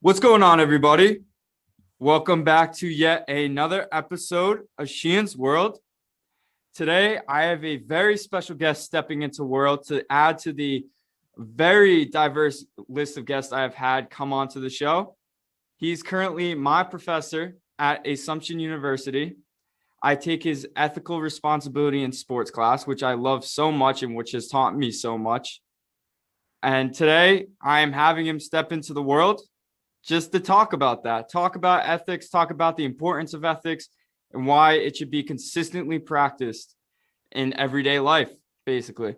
What's going on, everybody? Welcome back to yet another episode of Sheehan's World. Today, I have a very special guest stepping into world to add to the very diverse list of guests I have had come onto the show. He's currently my professor at Assumption University. I take his ethical responsibility in sports class, which I love so much and which has taught me so much. And today, I am having him step into the world just to talk about that, talk about ethics, talk about the importance of ethics and why it should be consistently practiced in everyday life, basically.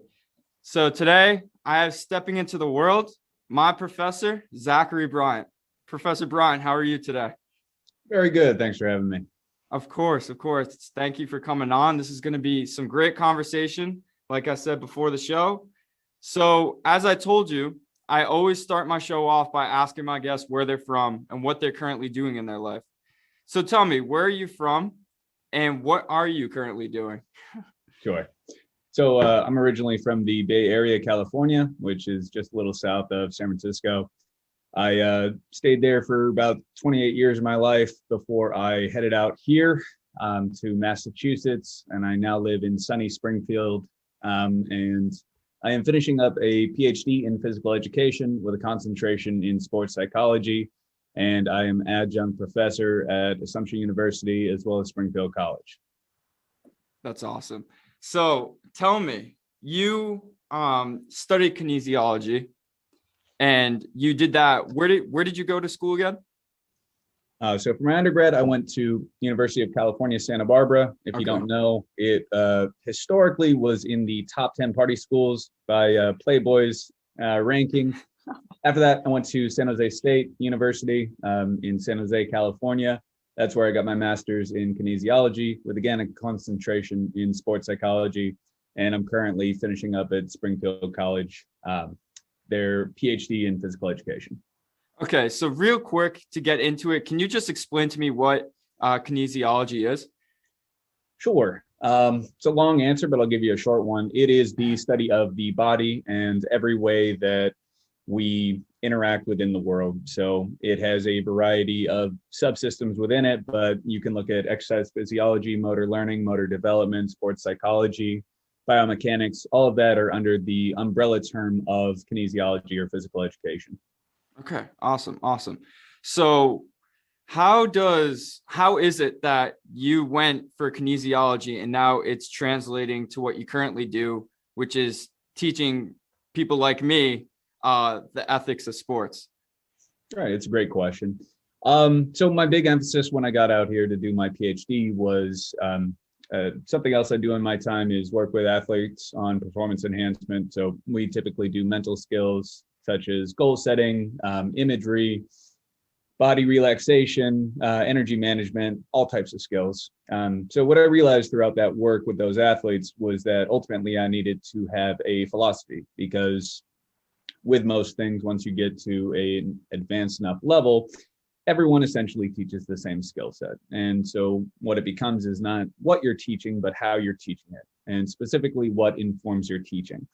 So today I have stepping into the world, my professor, Zackary Bryant. Professor Bryant, how are you today? Very good. Thanks for having me. Of course. Thank you for coming on. This is going to be some great conversation, like I said before the show. So as I told you, I always start my show off by asking my guests where they're from and what they're currently doing in their life. So tell me, where are you from and what are you currently doing? Sure. So I'm originally from the Bay Area, California, which is just a little south of San Francisco. I stayed there for about 28 years of my life before I headed out here to Massachusetts, and I now live in sunny Springfield. And I am finishing up a PhD in physical education with a concentration in sports psychology, and I am adjunct professor at Assumption University as well as Springfield College. That's awesome. So tell me, you studied kinesiology, and you did that. Where did you go to school again? So for my undergrad, I went to University of California, Santa Barbara. If you don't know, it historically was in the top 10 party schools by Playboy's ranking. After that, I went to San Jose State University in San Jose, California. That's where I got my master's in kinesiology with, again, a concentration in sports psychology. And I'm currently finishing up at Springfield College, their PhD in physical education. Okay, so real quick to get into it, can you just explain to me what kinesiology is? Sure. It's a long answer, but I'll give you a short one. It is the study of the body and every way that we interact within the world. So it has a variety of subsystems within it, but you can look at exercise physiology, motor learning, motor development, sports psychology, biomechanics. All of that are under the umbrella term of kinesiology or physical education. Okay, awesome. So how is it that you went for kinesiology and now it's translating to what you currently do, which is teaching people like me the ethics of sports? Right, it's a great question. So my big emphasis when I got out here to do my PhD was something else I do in my time is work with athletes on performance enhancement. So we typically do mental skills such as goal setting, imagery, body relaxation, energy management, all types of skills. So what I realized throughout that work with those athletes was that ultimately I needed to have a philosophy, because with most things, once you get to an advanced enough level, everyone essentially teaches the same skill set. And so what it becomes is not what you're teaching, but how you're teaching it, and specifically what informs your teaching.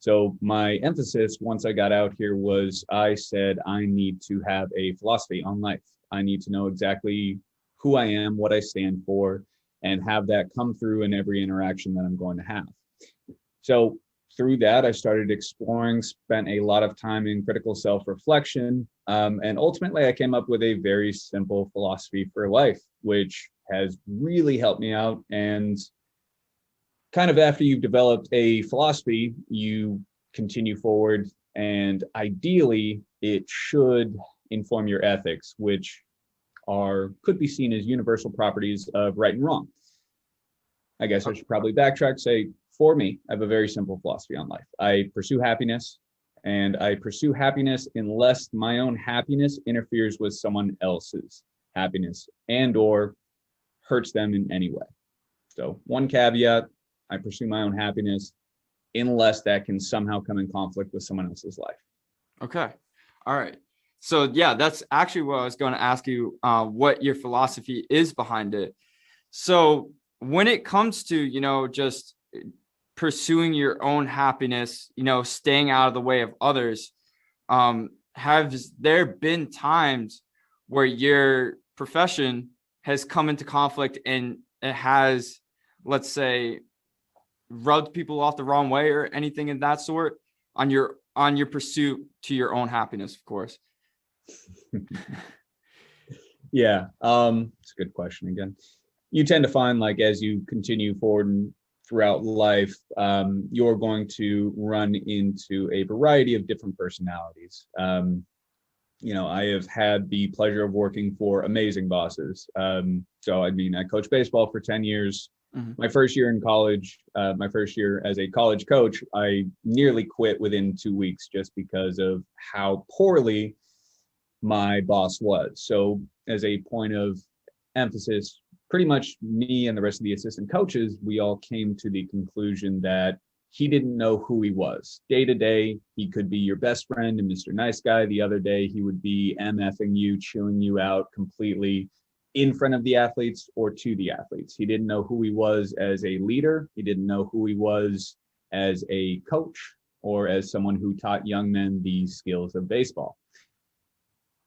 So my emphasis once I got out here was I said, I need to have a philosophy on life. I need to know exactly who I am, what I stand for, and have that come through in every interaction that I'm going to have. So through that, I started exploring, spent a lot of time in critical self-reflection, and ultimately I came up with a very simple philosophy for life, which has really helped me out. And kind of after you've developed a philosophy, you continue forward, and ideally it should inform your ethics, which could be seen as universal properties of right and wrong. I guess I should probably backtrack, say, for me, I have a very simple philosophy on life. I pursue happiness, and I pursue happiness unless my own happiness interferes with someone else's happiness and or hurts them in any way. So one caveat, I pursue my own happiness unless that can somehow come in conflict with someone else's life. Okay. All right. So yeah, that's actually what I was going to ask you, what your philosophy is behind it. So when it comes to, just pursuing your own happiness, staying out of the way of others, have there been times where your profession has come into conflict and it has, let's say, rubbed people off the wrong way or anything of that sort on your pursuit to your own happiness, of course? Yeah, it's a good question again. You tend to find, like, as you continue forward and throughout life, you're going to run into a variety of different personalities. I have had the pleasure of working for amazing bosses. So, I mean, I coached baseball for 10 years. Mm-hmm. My first year in college, my first year as a college coach, I nearly quit within 2 weeks just because of how poorly my boss was. So, as a point of emphasis, pretty much me and the rest of the assistant coaches, we all came to the conclusion that he didn't know who he was. Day to day, he could be your best friend and Mr. Nice Guy. The other day, he would be MFing you, chewing you out completely in front of the athletes or to the athletes. He didn't know who he was as a leader. He didn't know who he was as a coach or as someone who taught young men the skills of baseball.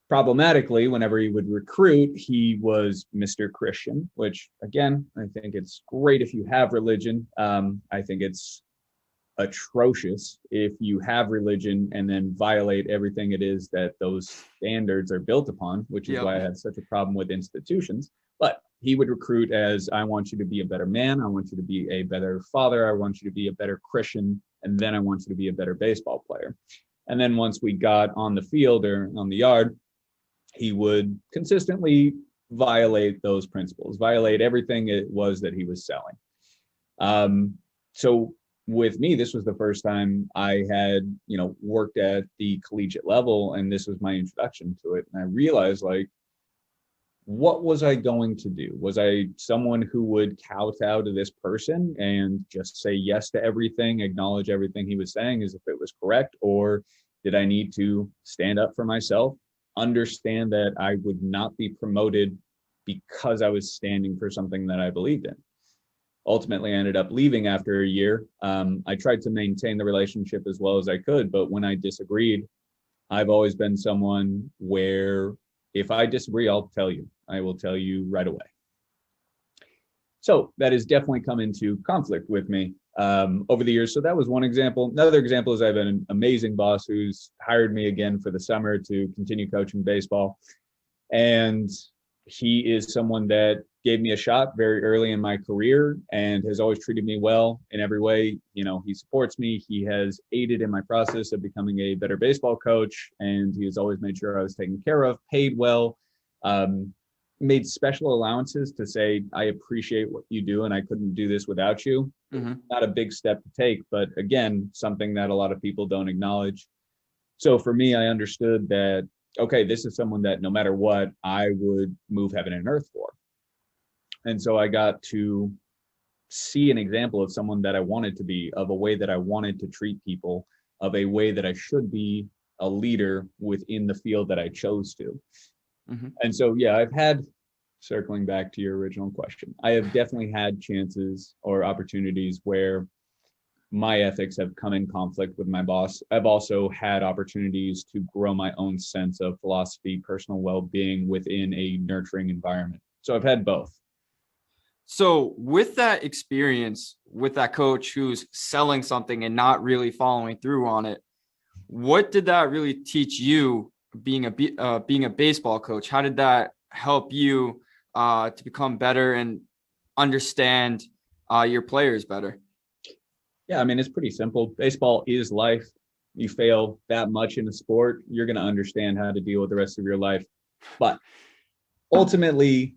Problematically, whenever he would recruit, he was Mr. Christian, which, again, I think it's great if you have religion. I think it's atrocious if you have religion and then violate everything it is that those standards are built upon, which is why I have such a problem with institutions. But he would recruit as, I want you to be a better man. I want you to be a better father. I want you to be a better Christian. And then I want you to be a better baseball player. And then once we got on the field or on the yard, he would consistently violate those principles, violate everything it was that he was selling. So with me, this was the first time I had, worked at the collegiate level, and this was my introduction to it. And I realized, like, what was I going to do? Was I someone who would kowtow to this person and just say yes to everything, acknowledge everything he was saying as if it was correct? Or did I need to stand up for myself, understand that I would not be promoted because I was standing for something that I believed in? Ultimately, I ended up leaving after a year. I tried to maintain the relationship as well as I could, but when I disagreed, I've always been someone where if I disagree, I'll tell you. I will tell you right away. So that has definitely come into conflict with me over the years. So that was one example. Another example is I have an amazing boss who's hired me again for the summer to continue coaching baseball. And he is someone that gave me a shot very early in my career and has always treated me well in every way. He supports me. He has aided in my process of becoming a better baseball coach. And he has always made sure I was taken care of, paid well, made special allowances to say, I appreciate what you do and I couldn't do this without you. Mm-hmm. Not a big step to take, but again, something that a lot of people don't acknowledge. So for me, I understood that, okay, this is someone that no matter what, I would move heaven and earth for. And so I got to see an example of someone that I wanted to be, of a way that I wanted to treat people, of a way that I should be a leader within the field that I chose to. Mm-hmm. And so, yeah, I've had, circling back to your original question, I have definitely had chances or opportunities where my ethics have come in conflict with my boss. I've also had opportunities to grow my own sense of philosophy, personal well-being within a nurturing environment. So I've had both. So with that experience with that coach who's selling something and not really following through on it, what did that really teach you being a baseball coach? How did that help you to become better and understand your players better? Yeah, I mean, it's pretty simple. Baseball is life. You fail that much in a sport, you're going to understand how to deal with the rest of your life. But ultimately,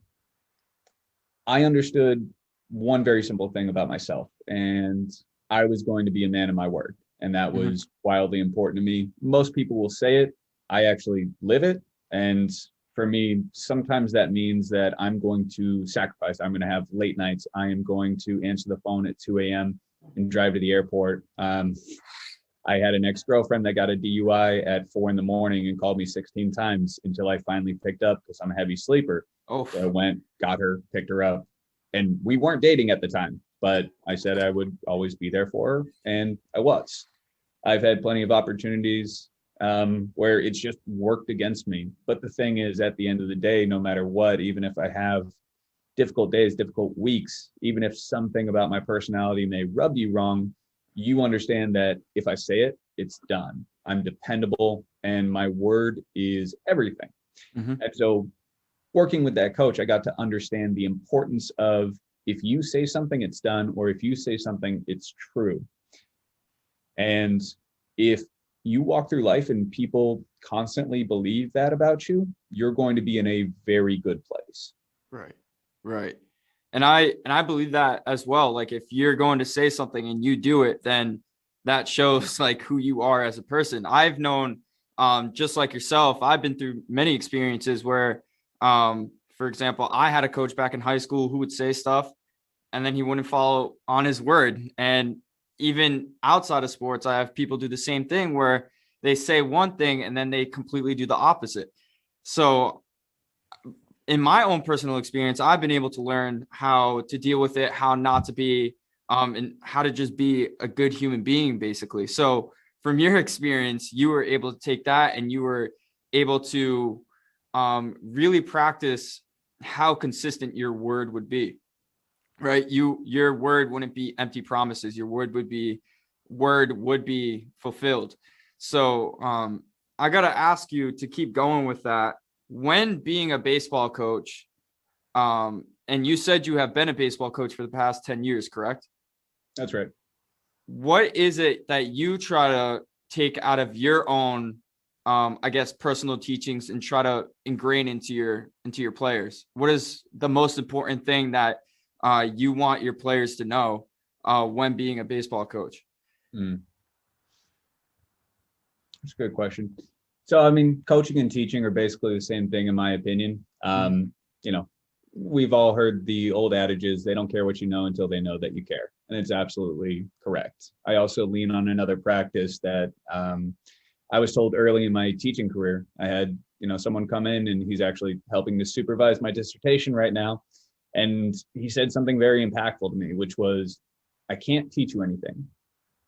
I understood one very simple thing about myself, and I was going to be a man of my word. And that was wildly important to me. Most people will say it. I actually live it. And for me, sometimes that means that I'm going to sacrifice. I'm going to have late nights. I am going to answer the phone at 2 a.m. and drive to the airport. I had an ex-girlfriend that got a DUI at 4 a.m. and called me 16 times until I finally picked up because I'm a heavy sleeper. Oh, so I went, got her, picked her up, and we weren't dating at the time, but I said I would always be there for her, and I was. I've had plenty of opportunities where it's just worked against me. But the thing is, at the end of the day, no matter what, even if I have difficult days, difficult weeks, even if something about my personality may rub you wrong, you understand that if I say it, it's done. I'm dependable and my word is everything. Mm-hmm. And so working with that coach, I got to understand the importance of, if you say something, it's done, or if you say something, it's true. And if you walk through life and people constantly believe that about you, you're going to be in a very good place. Right. Right. And I believe that as well. Like, if you're going to say something and you do it, then that shows like who you are as a person. I've known, just like yourself, I've been through many experiences where, for example, I had a coach back in high school who would say stuff and then he wouldn't follow on his word. And even outside of sports, I have people do the same thing where they say one thing and then they completely do the opposite. So in my own personal experience, I've been able to learn how to deal with it, how not to be, and how to just be a good human being, basically. So from your experience, you were able to take that and you were able to really practice how consistent your word would be, right? Your word wouldn't be empty promises. Your word would be fulfilled. So I got to ask you to keep going with that. When being a baseball coach, and you said you have been a baseball coach for the past 10 years, correct? That's right. What is it that you try to take out of your own, I guess, personal teachings and try to ingrain into your players? What is the most important thing that you want your players to know when being a baseball coach? That's a good question. So, I mean, coaching and teaching are basically the same thing, in my opinion. You know, we've all heard the old adages, they don't care what you know until they know that you care. And it's absolutely correct. I also lean on another practice that I was told early in my teaching career. I had, someone come in and he's actually helping to supervise my dissertation right now. And he said something very impactful to me, which was, I can't teach you anything,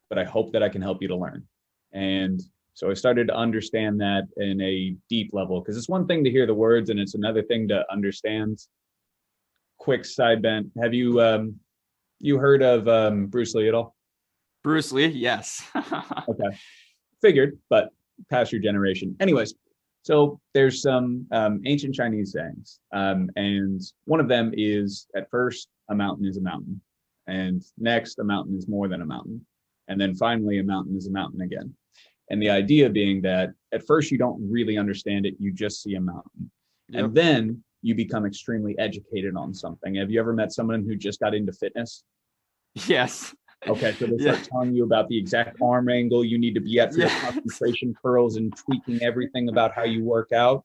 but I hope that I can help you to learn. And so I started to understand that in a deep level, because it's one thing to hear the words and it's another thing to understand. Quick side bent. Have you heard of Bruce Lee at all? Bruce Lee, yes. Okay, figured, but past your generation. Anyways, so there's some ancient Chinese sayings, and one of them is, at first, a mountain is a mountain, and next, a mountain is more than a mountain, and then finally, a mountain is a mountain again. And the idea being that at first you don't really understand it, you just see a mountain. Yep. And then you become extremely educated on something. Have you ever met someone who just got into fitness? Yes. Okay, so they start telling you about the exact arm angle you need to be at for the concentration curls and tweaking everything about how you work out,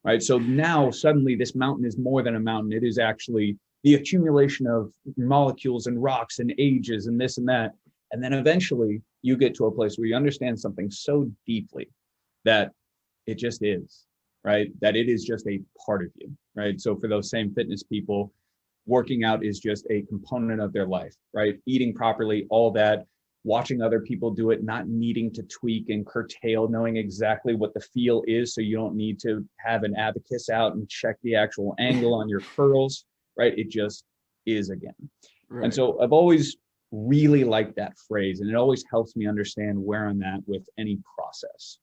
right? So now suddenly this mountain is more than a mountain. It is actually the accumulation of molecules and rocks and ages and this and that. And then eventually you get to a place where you understand something so deeply that it just is, right? That it is just a part of you, right? So for those same fitness people, working out is just a component of their life, right? Eating properly, all that, watching other people do it, not needing to tweak and curtail, knowing exactly what the feel is. So you don't need to have an abacus out and check the actual angle on your curls, right? It just is again. Right. And so I've always really liked that phrase, and it always helps me understand where I'm at with any process.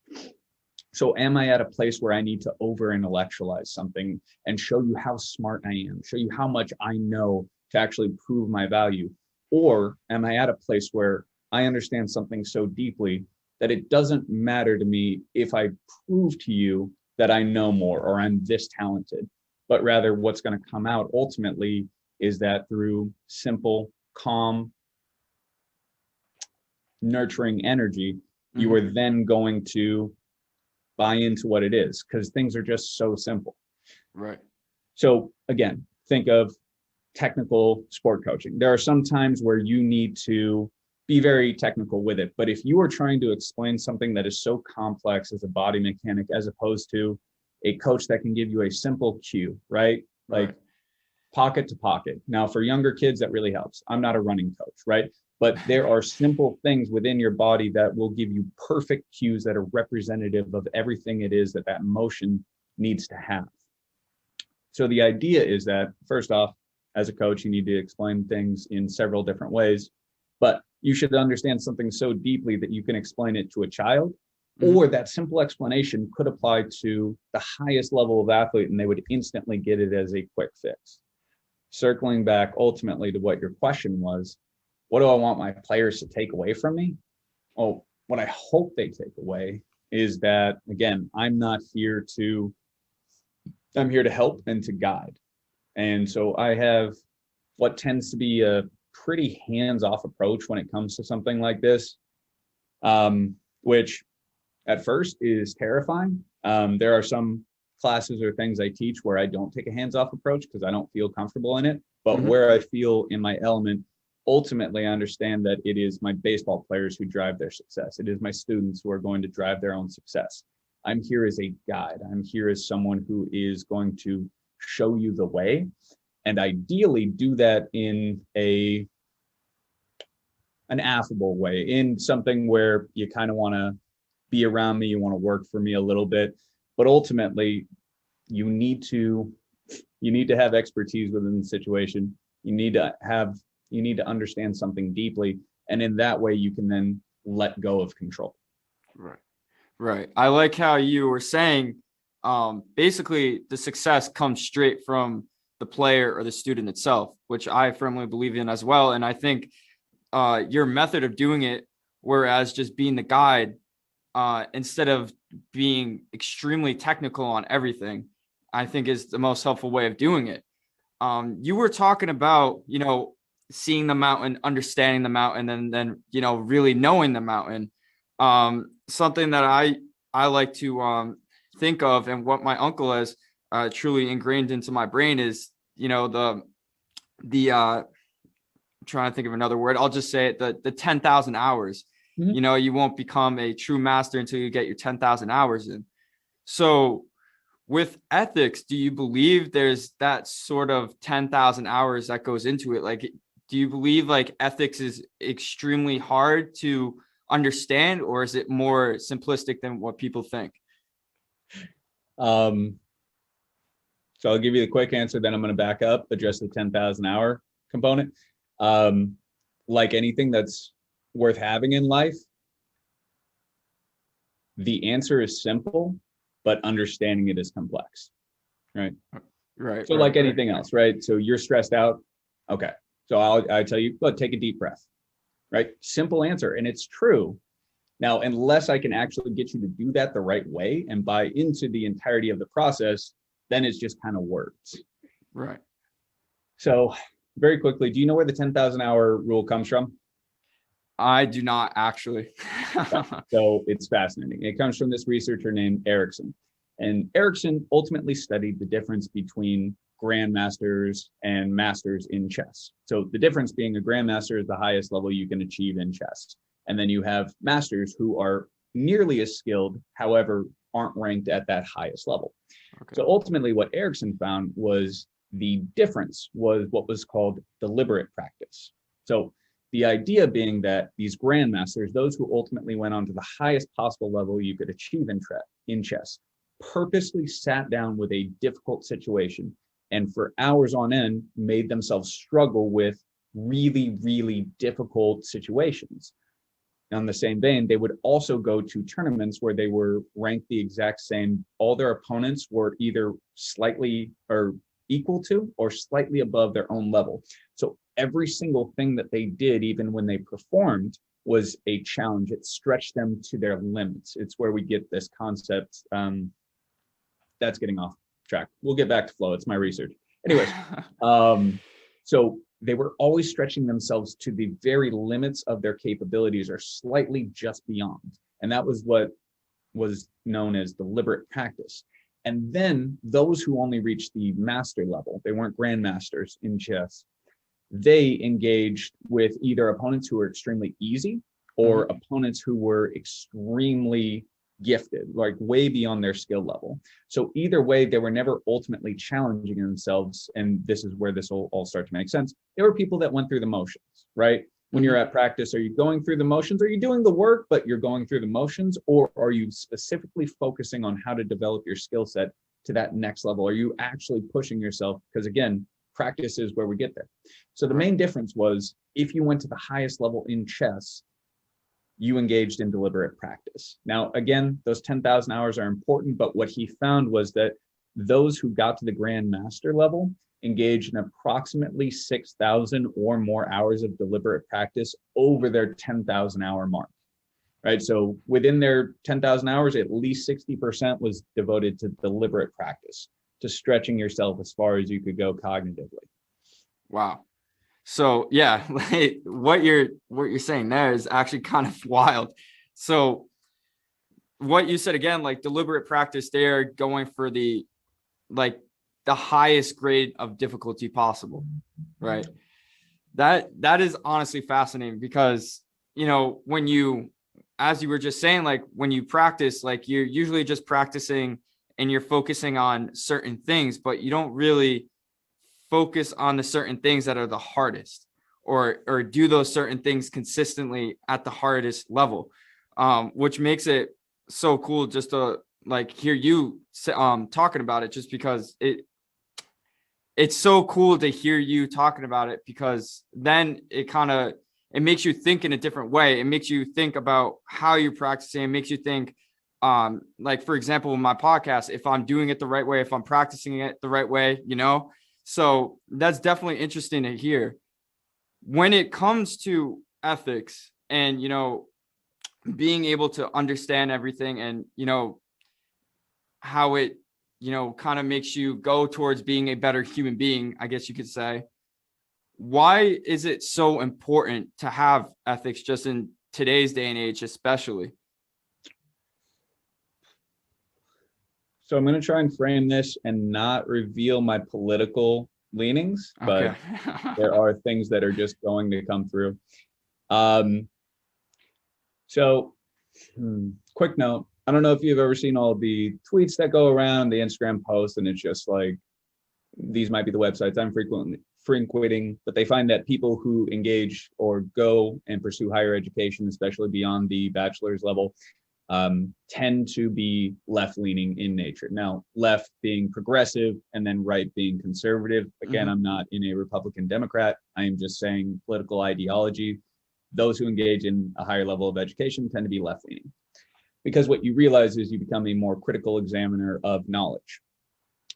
So am I at a place where I need to over intellectualize something and show you how smart I am, show you how much I know to actually prove my value? Or am I at a place where I understand something so deeply that it doesn't matter to me if I prove to you that I know more or I'm this talented, but rather what's going to come out ultimately is that through simple, calm, nurturing energy, you are then going to buy into what it is, because things are just so simple. Right. So again, think of technical sport coaching. There are some times where you need to be very technical with it, but if you are trying to explain something that is so complex as a body mechanic, as opposed to a coach that can give you a simple cue, right? Like pocket to pocket. Now for younger kids, that really helps. I'm not a running coach, right? but there are simple things within your body that will give you perfect cues that are representative of everything it is that that motion needs to have. So the idea is that, first off, as a coach, you need to explain things in several different ways, but you should understand something so deeply that you can explain it to a child, or that simple explanation could apply to the highest level of athlete and they would instantly get it as a quick fix. Circling back ultimately to what your question was, what do I want my players to take away from me? Well, what I hope they take away is that, again, I'm here to help and to guide. And so I have what tends to be a pretty hands-off approach when it comes to something like this, which at first is terrifying. There are some classes or things I teach where I don't take a hands-off approach because I don't feel comfortable in it. But where I feel in my element, ultimately I understand that it is my baseball players who drive their success. It is my students who are going to drive their own success. I'm here as a guide. I'm here as someone who is going to show you the way, and ideally do that in an affable way, in something where you kind of want to be around me, you want to work for me a little bit, but ultimately you need to have expertise within the situation. You need to understand something deeply, and in that way you can then let go of control. Right. I like how you were saying, basically the success comes straight from the player or the student itself, which I firmly believe in as well. And I think your method of doing it, whereas just being the guide, instead of being extremely technical on everything, I think is the most helpful way of doing it. You were talking about, seeing the mountain, understanding the mountain, and then, really knowing the mountain. Something that I like to think of, and what my uncle has truly ingrained into my brain is, the I'm trying to think of another word. I'll just say it, the 10,000 hours. You won't become a true master until you get your 10,000 hours in. So with ethics, do you believe there's that sort of 10,000 hours that goes into it? Like, do you believe like ethics is extremely hard to understand, or is it more simplistic than what people think? So I'll give you the quick answer, then I'm going to back up, address the 10,000 hour component. Like anything that's worth having in life, the answer is simple, but understanding it is complex, right? Right. So like anything else, right? So you're stressed out. Okay. So I tell you, but take a deep breath, right? Simple answer. And it's true. Now, unless I can actually get you to do that the right way and buy into the entirety of the process, then it's just kind of words. Right. So very quickly, do you know where the 10,000 hour rule comes from? I do not actually. So it's fascinating. It comes from this researcher named Erickson. And Erickson ultimately studied the difference between grandmasters and masters in chess. So the difference being a grandmaster is the highest level you can achieve in chess. And then you have masters who are nearly as skilled, however, aren't ranked at that highest level. Okay. So ultimately what Erickson found was the difference was what was called deliberate practice. So the idea being that these grandmasters, those who ultimately went on to the highest possible level you could achieve in chess, purposely sat down with a difficult situation and for hours on end made themselves struggle with really, really difficult situations. On the same vein, they would also go to tournaments where they were ranked the exact same. All their opponents were either slightly or equal to or slightly above their own level. So every single thing that they did, even when they performed, was a challenge. It stretched them to their limits. It's where we get this concept. That's getting off track. We'll get back to flow. It's my research. Anyways, so they were always stretching themselves to the very limits of their capabilities or slightly just beyond. And that was what was known as deliberate practice. And then those who only reached the master level, they weren't grandmasters in chess, they engaged with either opponents who were extremely easy or opponents who were extremely gifted, like way beyond their skill level. So either way, they were never ultimately challenging themselves. And this is where this will all start to make sense. There were people that went through the motions, right? When you're at practice, are you going through the motions? Are you doing the work, but you're going through the motions? Or are you specifically focusing on how to develop your skill set to that next level? Are you actually pushing yourself? Because again, practice is where we get there. So the main difference was, if you went to the highest level in chess, you engaged in deliberate practice. Now, again, those 10,000 hours are important, but what he found was that those who got to the grandmaster level engaged in approximately 6,000 or more hours of deliberate practice over their 10,000 hour mark, right? So within their 10,000 hours, at least 60% was devoted to deliberate practice, to stretching yourself as far as you could go cognitively. Wow. So yeah, like what you're saying there is actually kind of wild. So what you said again, like deliberate practice, they're going for the highest grade of difficulty possible, right? That is honestly fascinating, because, you know, when you, as you were just saying, like when you practice, like you're usually just practicing and you're focusing on certain things, but you don't really focus on the certain things that are the hardest, or do those certain things consistently at the hardest level, which makes it so cool just to like hear you talking about it, just because it's so cool to hear you talking about it, because then it makes you think in a different way. It makes you think about how you're practicing. It makes you think, like, for example, in my podcast, if I'm doing it the right way, if I'm practicing it the right way, you know? So that's definitely interesting to hear. When it comes to ethics and, you know, being able to understand everything, and, you know, how it, you know, kind of makes you go towards being a better human being, I guess you could say, why is it so important to have ethics just in today's day and age, especially? So I'm going to try and frame this and not reveal my political leanings, but Okay. there are things that are just going to come through. Quick note. I don't know if you've ever seen all the tweets that go around, the Instagram posts, and it's just like, these might be the websites I'm frequenting, but they find that people who engage or go and pursue higher education, especially beyond the bachelor's level, tend to be left-leaning in nature. Now, left being progressive and then right being conservative. Again, I'm not in a Republican Democrat. I am just saying political ideology. Those who engage in a higher level of education tend to be left-leaning, because what you realize is you become a more critical examiner of knowledge.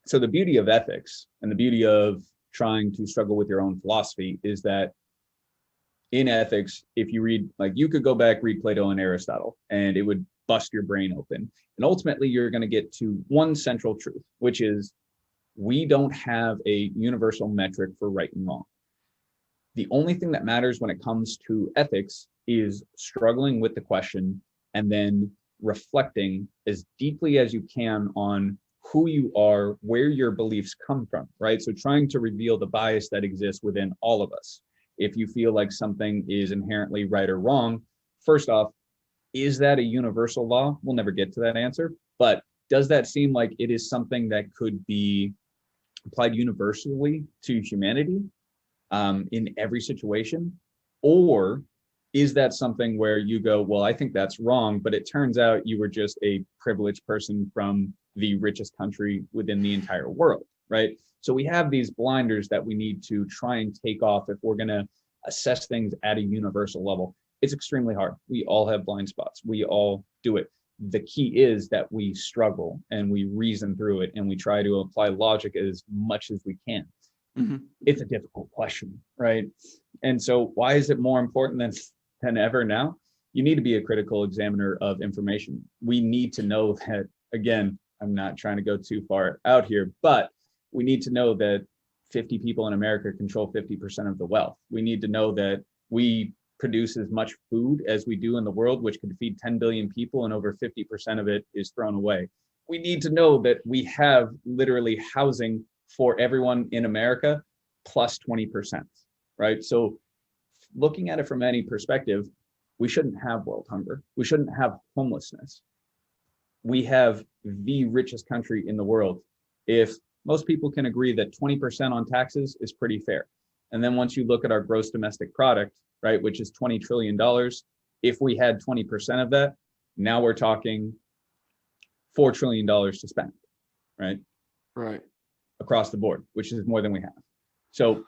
So the beauty of ethics and the beauty of trying to struggle with your own philosophy is that in ethics, if you read, like, you could go back, read Plato and Aristotle, and it would bust your brain open. And ultimately, you're going to get to one central truth, which is we don't have a universal metric for right and wrong. The only thing that matters when it comes to ethics is struggling with the question and then reflecting as deeply as you can on who you are, where your beliefs come from, right? So trying to reveal the bias that exists within all of us. If you feel like something is inherently right or wrong, first off, is that a universal law? We'll never get to that answer, but does that seem like it is something that could be applied universally to humanity in every situation? Or is that something where you go, well, I think that's wrong, but it turns out you were just a privileged person from the richest country within the entire world, right? So we have these blinders that we need to try and take off if we're going to assess things at a universal level. It's extremely hard. We all have blind spots. We all do it. The key is that we struggle and we reason through it and we try to apply logic as much as we can. It's a difficult question, right? And so why is it more important than ever now? You need to be a critical examiner of information. We need to know that, again, I'm not trying to go too far out here, but we need to know that 50 people in America control 50% of the wealth. We need to know that we produce as much food as we do in the world, which could feed 10 billion people, and over 50% of it is thrown away. We need to know that we have literally housing for everyone in America plus 20%, right? So looking at it from any perspective, we shouldn't have world hunger. We shouldn't have homelessness. We have the richest country in the world. If most people can agree that 20% on taxes is pretty fair, And then once you look at our gross domestic product, right, which is $20 trillion, if we had 20% of that, now we're talking $4 trillion to spend, right? Right. Across the board, which is more than we have. So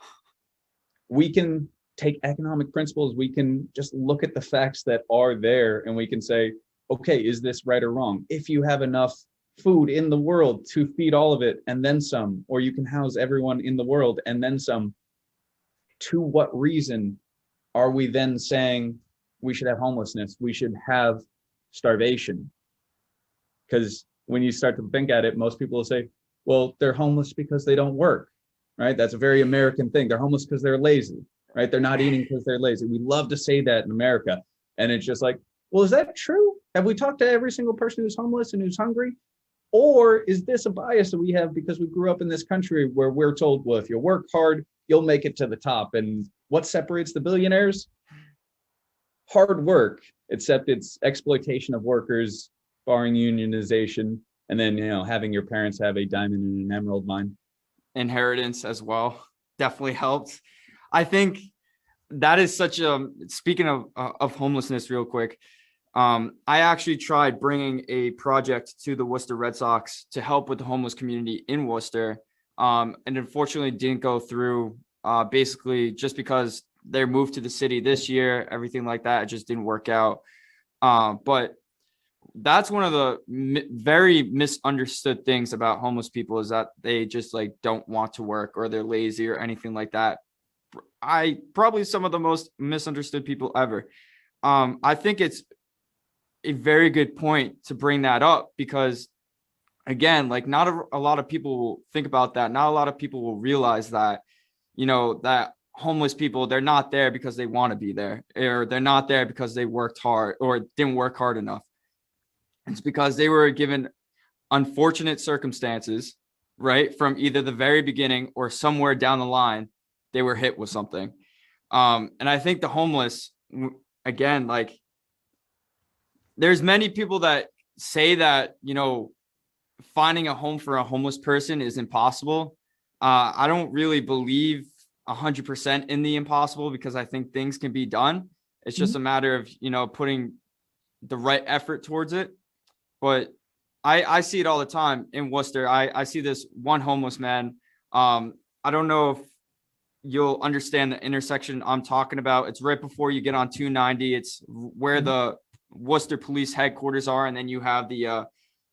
we can take economic principles, we can just look at the facts that are there, and we can say, okay, is this right or wrong? If you have enough food in the world to feed all of it and then some, or you can house everyone in the world and then some, to what reason are we then saying we should have homelessness, we should have starvation? Because when you start to think at it, most people will say, well, they're homeless because they don't work, right? That's a very American thing. They're homeless because they're lazy, right? They're not eating because they're lazy. We love to say that in America. And it's just like, well, is that true? Have we talked to every single person who's homeless and who's hungry? Or is this a bias that we have because we grew up in this country where we're told, well, if you work hard, you'll make it to the top. And what separates the billionaires? Hard work, except it's exploitation of workers, barring unionization, and then, having your parents have a diamond and an emerald mine. Inheritance as well definitely helps. I think that is such a, speaking of homelessness real quick, I actually tried bringing a project to the Worcester Red Sox to help with the homeless community in Worcester, and unfortunately didn't go through, basically just because they moved to the city this year, everything like that, it just didn't work out. But that's one of the very misunderstood things about homeless people, is that they just like don't want to work, or they're lazy or anything like that. Probably some of the most misunderstood people ever. I think it's a very good point to bring that up, because again, like not a lot of people will think about that. Not a lot of people will realize that, that homeless people, they're not there because they want to be there, or they're not there because they worked hard or didn't work hard enough. It's because they were given unfortunate circumstances, right? From either the very beginning or somewhere down the line, they were hit with something. And I think the homeless, again, like there's many people that say that, finding a home for a homeless person is impossible. I don't really believe 100% in the impossible, because I think things can be done. It's just a matter of, putting the right effort towards it. But I see it all the time in Worcester. I see this one homeless man. I don't know if you'll understand the intersection I'm talking about. It's right before you get on 290. It's where the Worcester police headquarters are. And then you have the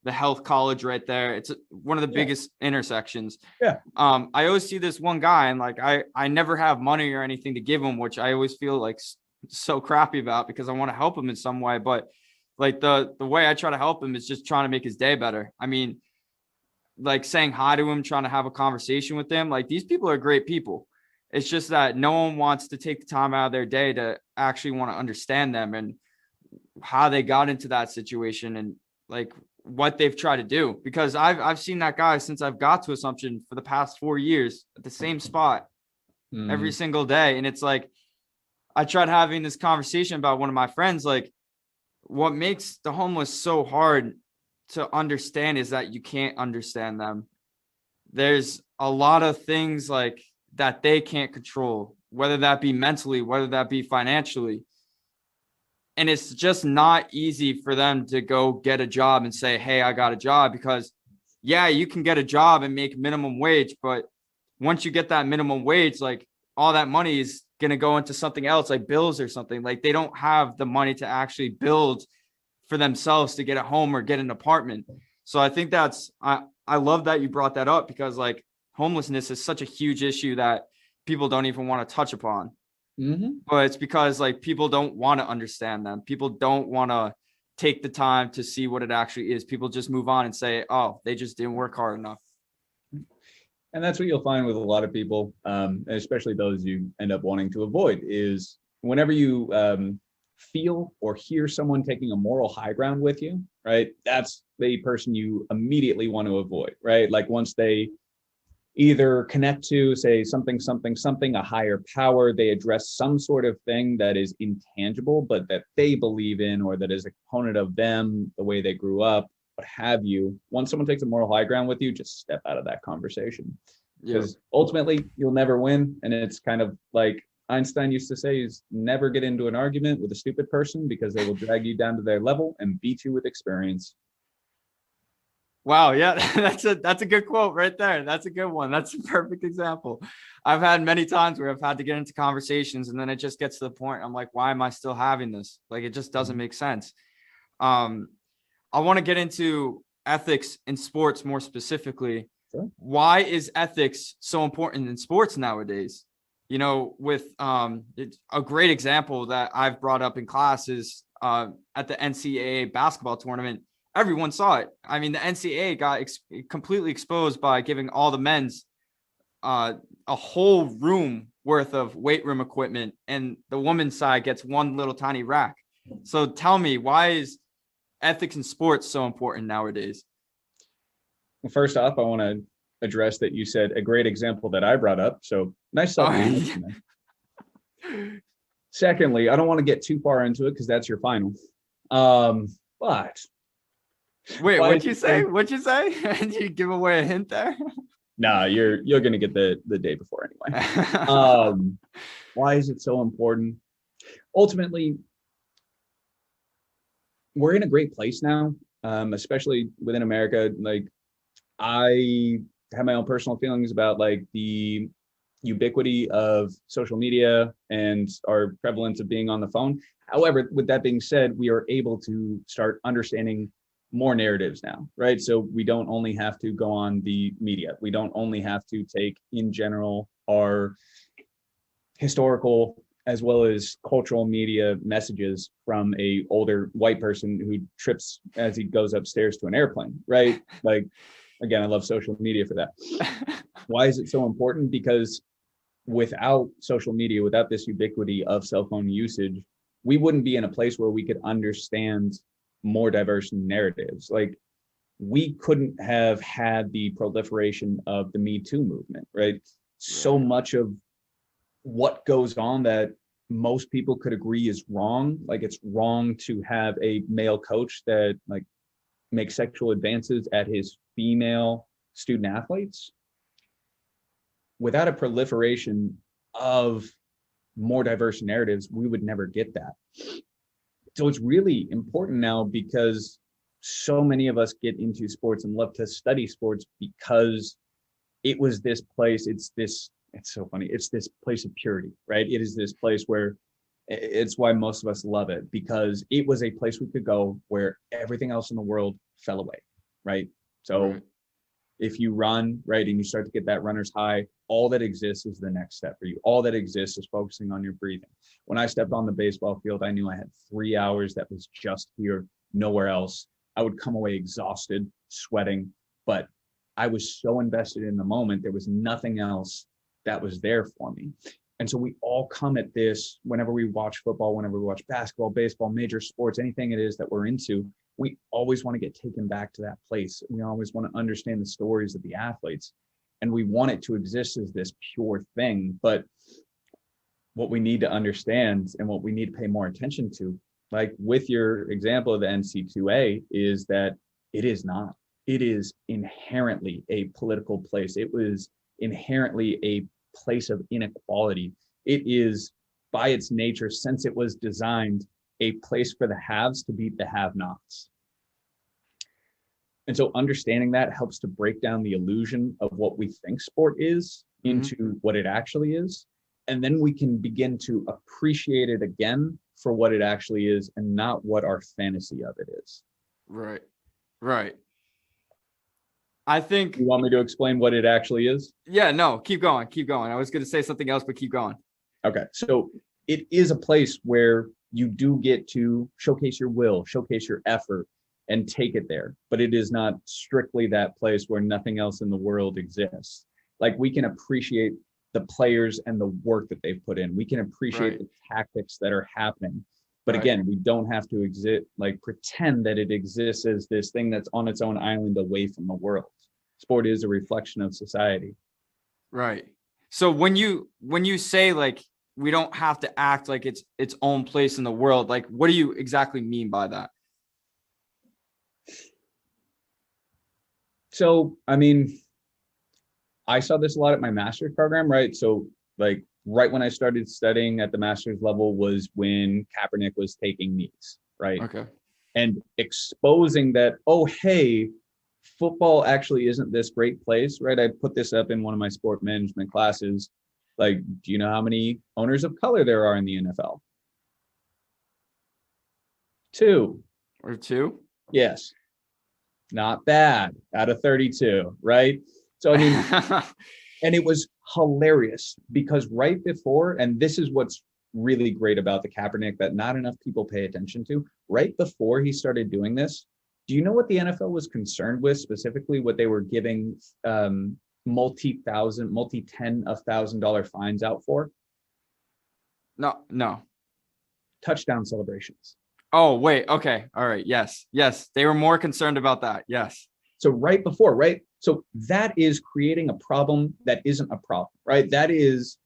health college right there. It's one of the biggest intersections. Yeah. I always see this one guy, and like, I never have money or anything to give him, which I always feel like so crappy about, because I want to help him in some way. But like the way I try to help him is just trying to make his day better. I mean, like saying hi to him, trying to have a conversation with him. Like, these people are great people. It's just that no one wants to take the time out of their day to actually want to understand them and how they got into that situation, and like what they've tried to do. Because I've seen that guy since I've got to Assumption for the past 4 years at the same spot every single day. And it's like, I tried having this conversation about one of my friends, like, what makes the homeless so hard to understand is that you can't understand them. There's a lot of things like that they can't control, whether that be mentally, whether that be financially. And it's just not easy for them to go get a job and say, hey, I got a job, because yeah, you can get a job and make minimum wage. But once you get that minimum wage, like all that money is going to go into something else, like bills or something. Like they don't have the money to actually build for themselves to get a home or get an apartment. So I think I love that you brought that up, because like homelessness is such a huge issue that people don't even want to touch upon. But it's because like people don't want to understand them. People don't want to take the time to see what it actually is. People just move on and say, oh, they just didn't work hard enough. And that's what you'll find with a lot of people, especially those you end up wanting to avoid, is whenever you feel or hear someone taking a moral high ground with you, right? That's the person you immediately want to avoid, right? Like once they either connect to, say, something, a higher power, they address some sort of thing that is intangible, but that they believe in, or that is a component of them, the way they grew up, what have you. Once someone takes a moral high ground with you, just step out of that conversation. because ultimately you'll never win. And it's kind of like Einstein used to say, is never get into an argument with a stupid person because they will drag you down to their level and beat you with experience. Wow. Yeah. That's a good quote right there. That's a good one. That's a perfect example. I've had many times where I've had to get into conversations and then it just gets to the point. I'm like, why am I still having this? Like, it just doesn't make sense. I want to get into ethics in sports more specifically. Sure. Why is ethics so important in sports nowadays? You know, with it's a great example that I've brought up in class is at the NCAA basketball tournament. Everyone saw it. I mean, the NCAA got completely exposed by giving all the men's a whole room worth of weight room equipment, and the women's side gets one little tiny rack. So tell me, why is ethics in sports so important nowadays? Well, first off, I want to address that you said a great example that I brought up. So nice self-promotion. Secondly, I don't want to get too far into it because that's your final. But wait, what'd you say? What'd you say? Did you give away a hint there? Nah, you're gonna get the day before anyway. Why is it so important? Ultimately, we're in a great place now, especially within America. Like, I have my own personal feelings about like the ubiquity of social media and our prevalence of being on the phone. However, with that being said, we are able to start understanding more narratives now, right? So we don't only have to go on the media. We don't only have to take in general our historical as well as cultural media messages from a older white person who trips as he goes upstairs to an airplane, right? Like, again, I love social media for that. Why is it so important? Because without social media, without this ubiquity of cell phone usage, we wouldn't be in a place where we could understand more diverse narratives. Like, we couldn't have had the proliferation of the Me Too movement, right? So much of what goes on that most people could agree is wrong. Like, it's wrong to have a male coach that like makes sexual advances at his female student athletes. Without a proliferation of more diverse narratives, we would never get that. So it's really important now because so many of us get into sports and love to study sports because it was this place. It's so funny. It's this place of purity, right? It is this place where it's why most of us love it, because it was a place we could go where everything else in the world fell away, right? So if you run, right, and you start to get that runner's high, all that exists is the next step for you. All that exists is focusing on your breathing. When I stepped on the baseball field, I knew I had 3 hours that was just here, nowhere else. I would come away exhausted, sweating, but I was so invested in the moment. There was nothing else that was there for me. And so we all come at this whenever we watch football, whenever we watch basketball, baseball, major sports, anything it is that we're into, we always want to get taken back to that place. We always want to understand the stories of the athletes, and we want it to exist as this pure thing. But what we need to understand and what we need to pay more attention to, like with your example of the NC2A, is that it is not. It is inherently a political place. It was inherently a place of inequality. It is, by its nature, since it was designed, a place for the haves to beat the have-nots. And so understanding that helps to break down the illusion of what we think sport is into what it actually is. And then we can begin to appreciate it again for what it actually is and not what our fantasy of it is. Right. Right. I think. You want me to explain what it actually is? Yeah, no, keep going. Keep going. I was going to say something else, but keep going. Okay. So it is a place where you do get to showcase your will, showcase your effort, and take it there. But it is not strictly that place where nothing else in the world exists. Like, we can appreciate the players and the work that they've put in. We can appreciate the tactics that are happening. But again, we don't have to pretend that it exists as this thing that's on its own island away from the world. Sport is a reflection of society. Right. So when you say like we don't have to act like it's its own place in the world, like what do you exactly mean by that? So, I mean, I saw this a lot at my master's program, right? So like right when I started studying at the master's level was when Kaepernick was taking knees, right? Okay. And exposing that, oh, hey, football actually isn't this great place, right? I put this up in one of my sport management classes. Like, do you know how many owners of color there are in the NFL? 2. Or 2. Yes. Not bad out of 32, right? So, I mean, and it was hilarious because right before, and this is what's really great about the Kaepernick that not enough people pay attention to, right before he started doing this, do you know what the NFL was concerned with specifically? What they were giving multi-10,000 fines out for? No. Touchdown celebrations. Oh, wait. Okay. All right. Yes. They were more concerned about that. Yes. So right before, right? So that is creating a problem that isn't a problem, right? That is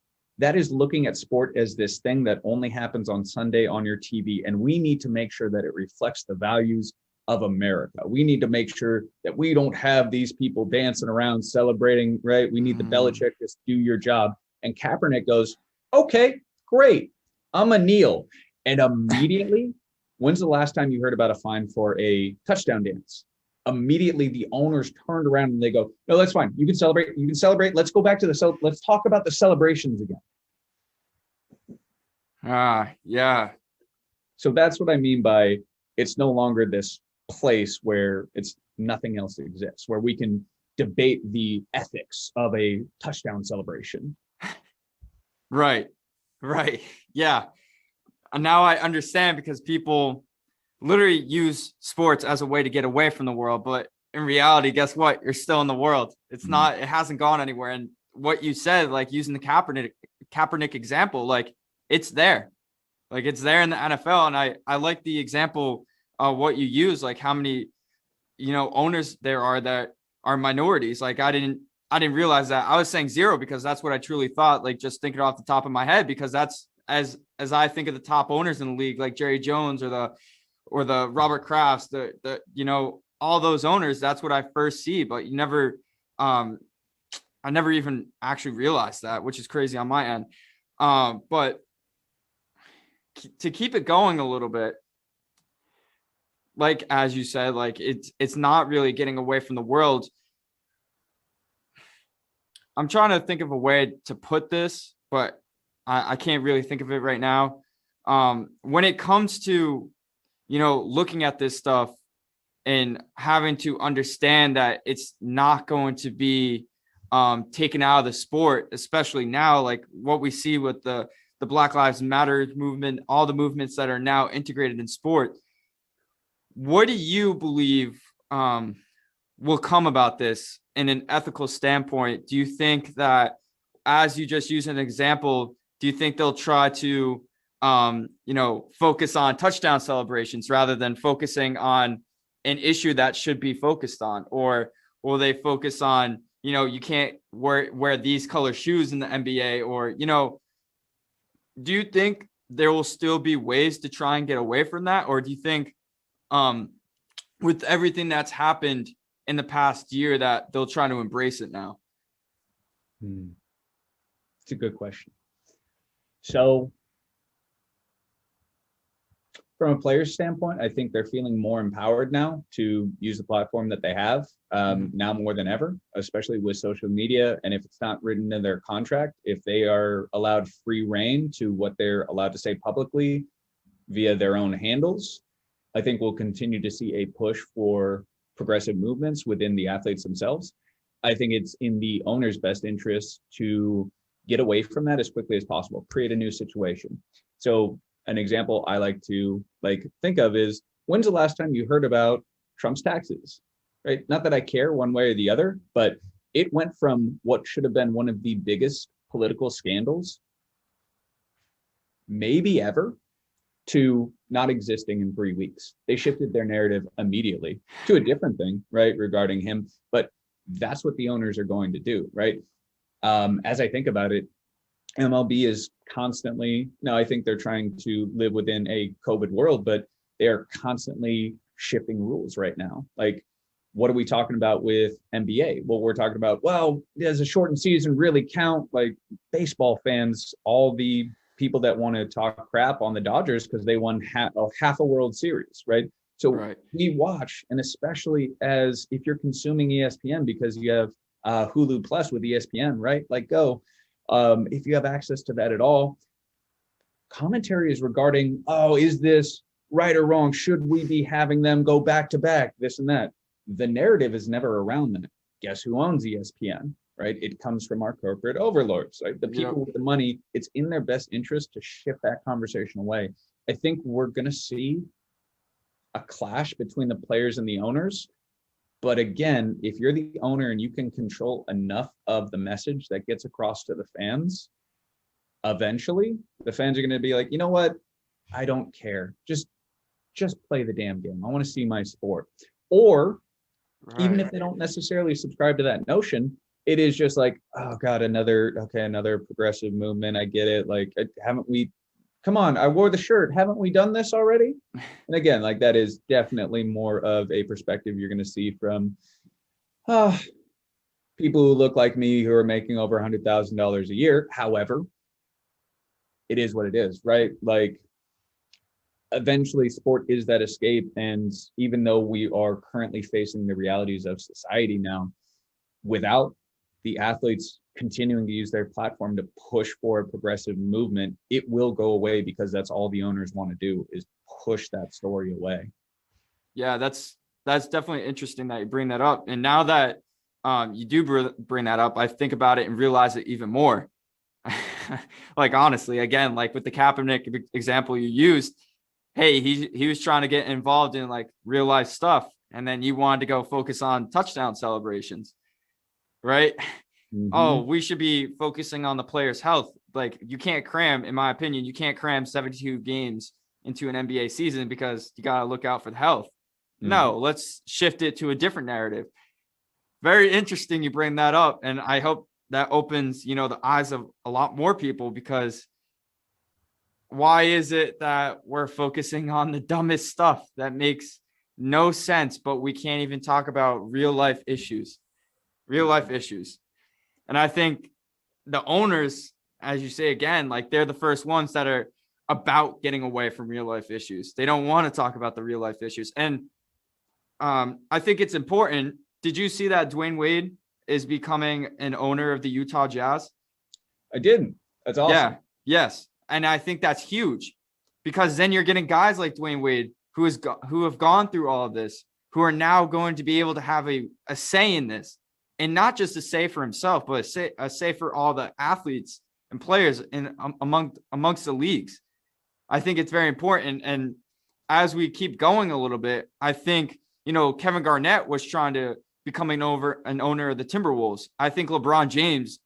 looking at sport as this thing that only happens on Sunday on your TV. And we need to make sure that it reflects the values of America. We need to make sure that we don't have these people dancing around celebrating, right? We need the Belichick to do your job. And Kaepernick goes, okay, great. I'm a kneel. And immediately, when's the last time you heard about a fine for a touchdown dance? Immediately, the owners turned around and they go, no, that's fine. You can celebrate. Let's go back to let's talk about the celebrations again. Yeah. So that's what I mean by it's no longer this place where it's nothing else exists, where we can debate the ethics of a touchdown celebration. Right. Yeah. And now I understand because people literally use sports as a way to get away from the world. But in reality, guess what? You're still in the world. It's not, it hasn't gone anywhere. And what you said, like using the Kaepernick example, like it's there. Like it's there in the NFL. And I like the example of what you use, like how many, owners there are that are minorities. Like I didn't realize that. I was saying 0 because that's what I truly thought, like just thinking off the top of my head, because that's as I think of the top owners in the league, like Jerry Jones or the Robert Krafts, the all those owners, that's what I first see. But I never even actually realized that, which is crazy on my end. But to keep it going a little bit, like, as you said, like it's not really getting away from the world. I'm trying to think of a way to put this, but I can't really think of it right now. When it comes to, looking at this stuff and having to understand that it's not going to be taken out of the sport, especially now, like what we see with the Black Lives Matter movement, all the movements that are now integrated in sport. What do you believe will come about this in an ethical standpoint? Do you think that, as you just used an example, do you think they'll try to focus on touchdown celebrations rather than focusing on an issue that should be focused on? Or will they focus on, you can't wear these color shoes in the NBA? Or, do you think there will still be ways to try and get away from that? Or do you think with everything that's happened in the past year that they'll try to embrace it now? It's a good question. So from a player's standpoint, I think they're feeling more empowered now to use the platform that they have now more than ever, especially with social media. And if it's not written in their contract, if they are allowed free reign to what they're allowed to say publicly via their own handles, I think we'll continue to see a push for progressive movements within the athletes themselves. I think it's in the owner's best interest to get away from that as quickly as possible, create a new situation. So an example I like to think of is, when's the last time you heard about Trump's taxes, right? Not that I care one way or the other, but it went from what should have been one of the biggest political scandals maybe ever to not existing in 3 weeks. They shifted their narrative immediately to a different thing, right, regarding him. But that's what the owners are going to do, right? As I think about it, MLB is constantly, now I think they're trying to live within a COVID world, but they are constantly shifting rules right now. Like what are we talking about with NBA? Well, we're talking about, well, does a shortened season really count? Like baseball fans, all the people that want to talk crap on the Dodgers because they won half a World Series, right? So Right. we watch, and especially as if you're consuming ESPN because you have Hulu Plus with ESPN, right? Like go. If you have access to that at all, commentary is regarding, oh, is this right or wrong? Should we be having them go back to back, this and that? The narrative is never around that. Guess who owns ESPN, right? It comes from our corporate overlords, right? The people with the money, it's in their best interest to shift that conversation away. I think we're going to see a clash between the players and the owners. But again, if you're the owner and you can control enough of the message that gets across to the fans, eventually the fans are going to be like, you know what? I don't care. Just play the damn game. I want to see my sport. Or even if they don't necessarily subscribe to that notion, it is just like, oh God, another progressive movement. I get it. Like, come on, I wore the shirt. Haven't we done this already? And again, like that is definitely more of a perspective you're going to see from people who look like me who are making over $100,000 a year. However, it is what it is, right? Like eventually sport is that escape. And even though we are currently facing the realities of society now, without the athletes continuing to use their platform to push for a progressive movement, it will go away because that's all the owners want to do is push that story away. Yeah, that's definitely interesting that you bring that up. And now that you do bring that up, I think about it and realize it even more. Like, honestly, again, like with the Kaepernick example you used, hey, he was trying to get involved in like real life stuff. And then you wanted to go focus on touchdown celebrations, right? Mm-hmm. Oh, we should be focusing on the player's health. Like you can't cram, in my opinion, you can't cram 72 games into an NBA season because you got to look out for the health. Mm-hmm. No, let's shift it to a different narrative. Very interesting you bring that up. And I hope that opens, the eyes of a lot more people, because why is it that we're focusing on the dumbest stuff that makes no sense, but we can't even talk about real life issues? And I think the owners, as you say, again, like they're the first ones that are about getting away from real life issues. They don't want to talk about the real life issues. And I think it's important. Did you see that Dwayne Wade is becoming an owner of the Utah Jazz? I didn't. That's awesome. Yeah. Yes. And I think that's huge, because then you're getting guys like Dwayne Wade who have gone through all of this, who are now going to be able to have a say in this, and not just a say for himself, but a say for all the athletes and players amongst the leagues. I think it's very important. And as we keep going a little bit, I think, Kevin Garnett was trying to become an owner of the Timberwolves. I think LeBron James,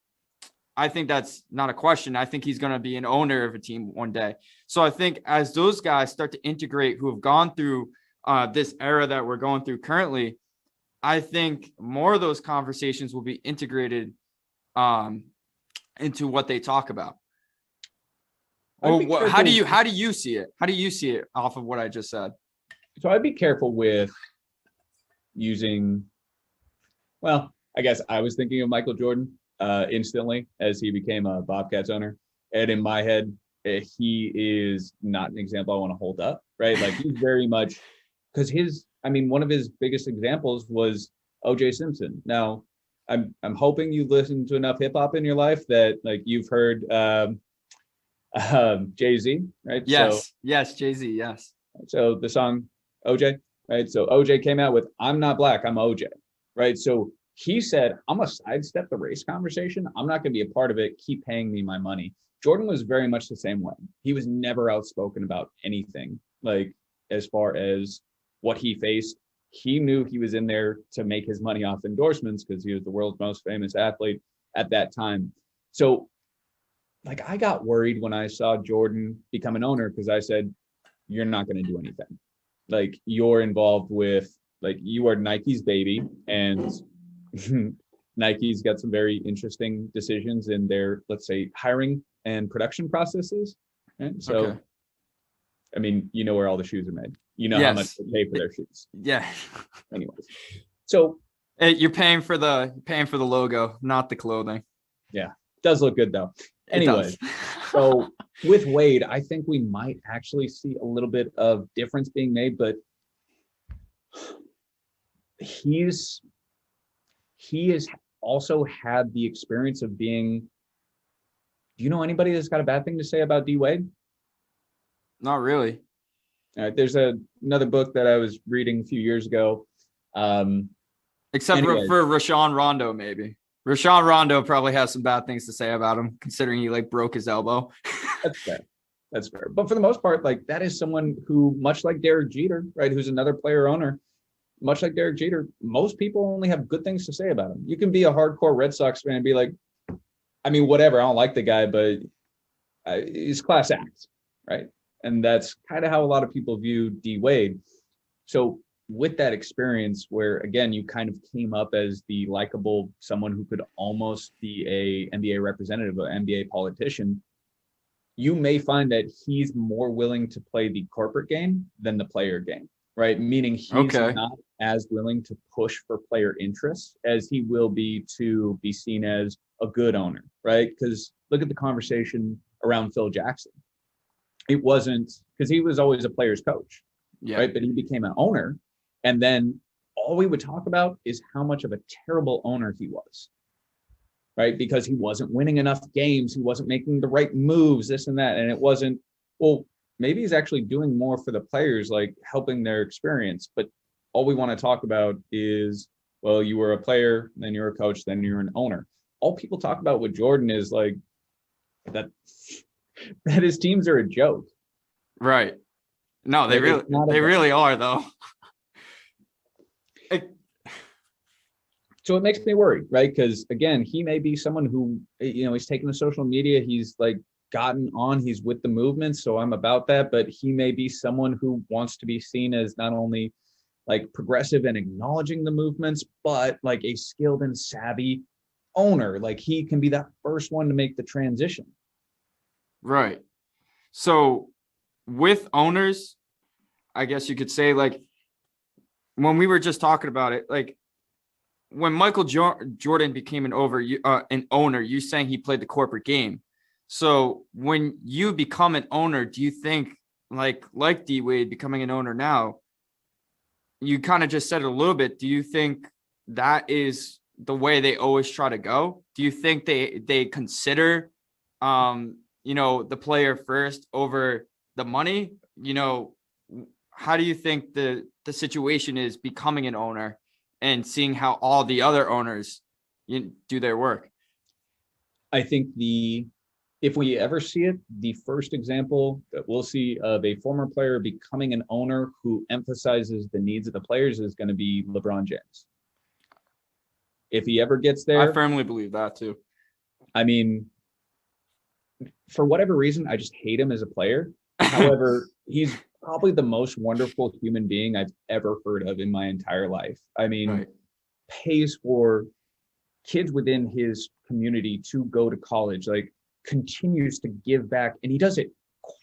I think that's not a question. I think he's going to be an owner of a team one day. So I think as those guys start to integrate, who have gone through this era that we're going through currently, I think more of those conversations will be integrated into what they talk about. Or how do you see it? How do you see it off of what I just said? So I'd be careful with using, well, I guess I was thinking of Michael Jordan instantly as he became a Bobcats owner. And in my head, he is not an example I want to hold up, right? Like he's very much, because one of his biggest examples was O.J. Simpson. Now, I'm hoping you listened to enough hip hop in your life that like you've heard Jay-Z, right? Yes, Jay-Z, yes. So the song OJ, right? So OJ came out with "I'm not black, I'm OJ," right? So he said, "I'm gonna sidestep the race conversation. I'm not gonna be a part of it. Keep paying me my money." Jordan was very much the same way. He was never outspoken about anything, like as far as what he faced. He knew he was in there to make his money off endorsements because he was the world's most famous athlete at that time. So like I got worried when I saw Jordan become an owner, because I said, you're not going to do anything. Like you're involved with, like you are Nike's baby, and Nike's got some very interesting decisions in their, let's say, hiring and production processes. Right? So, okay. I mean, you know where all the shoes are made. You know how much they pay for their shoes. Yeah. Anyways. So You're paying for the logo, not the clothing. yeah, does look good though. Anyway, so with Wade, I think we might actually see a little bit of difference being made, but he has also had the experience of being. Do you know anybody that's got a bad thing to say about D Wade? Not really. There's another book that I was reading a few years ago. Except for Rashawn Rondo, maybe. Rashawn Rondo probably has some bad things to say about him, considering he like broke his elbow. That's fair. That's fair. But for the most part, like that is someone who, much like Derek Jeter, right, who's another player owner, much like Derek Jeter, most people only have good things to say about him. You can be a hardcore Red Sox fan and be like, I mean, whatever, I don't like the guy, but he's class act, right? And that's kind of how a lot of people view D Wade. So with that experience where, again, you kind of came up as the likable someone who could almost be a NBA representative, an NBA politician, you may find that he's more willing to play the corporate game than the player game, right? Meaning he's not as willing to push for player interests as he will be to be seen as a good owner, right? Because look at the conversation around Phil Jackson. It wasn't because he was always a player's coach, right? But he became an owner. And then all we would talk about is how much of a terrible owner he was, right? Because he wasn't winning enough games. He wasn't making the right moves, this and that. And it wasn't, well, maybe he's actually doing more for the players, like helping their experience. But all we want to talk about is, well, you were a player, then you're a coach, then you're an owner. All people talk about with Jordan is like that his teams are a joke. Right. No, they really are though. So it makes me worried, right? Because again, he may be someone who, he's taken to social media. He's like gotten on, he's with the movement. So I'm about that, but he may be someone who wants to be seen as not only like progressive and acknowledging the movements, but like a skilled and savvy owner. Like he can be that first one to make the transition. Right. So with owners, I guess you could say, like, when we were just talking about it, like when Michael Jordan became an owner, you saying he played the corporate game. So when you become an owner, do you think like D Wade becoming an owner now, you kind of just said it a little bit. Do you think that is the way they always try to go? Do you think they consider, the player first over the money? How do you think the situation is becoming an owner and seeing how all the other owners do their work? I think if we ever see it, the first example that we'll see of a former player becoming an owner who emphasizes the needs of the players is going to be LeBron James. If he ever gets there. I firmly believe that too. I mean, for whatever reason, I just hate him as a player. However, he's probably the most wonderful human being I've ever heard of in my entire life. I mean, pays for kids within his community to go to college, like continues to give back, and he does it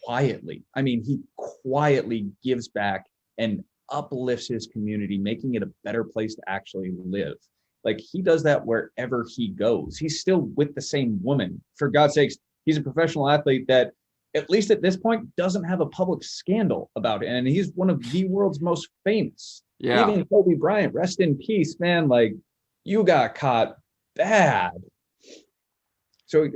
quietly. I mean, he quietly gives back and uplifts his community, making it a better place to actually live. Like he does that wherever he goes. He's still with the same woman. For God's sakes, he's a professional athlete that, at least at this point, doesn't have a public scandal about it. And he's one of the world's most famous. Yeah. Even Kobe Bryant, rest in peace, man. Like, you got caught bad. So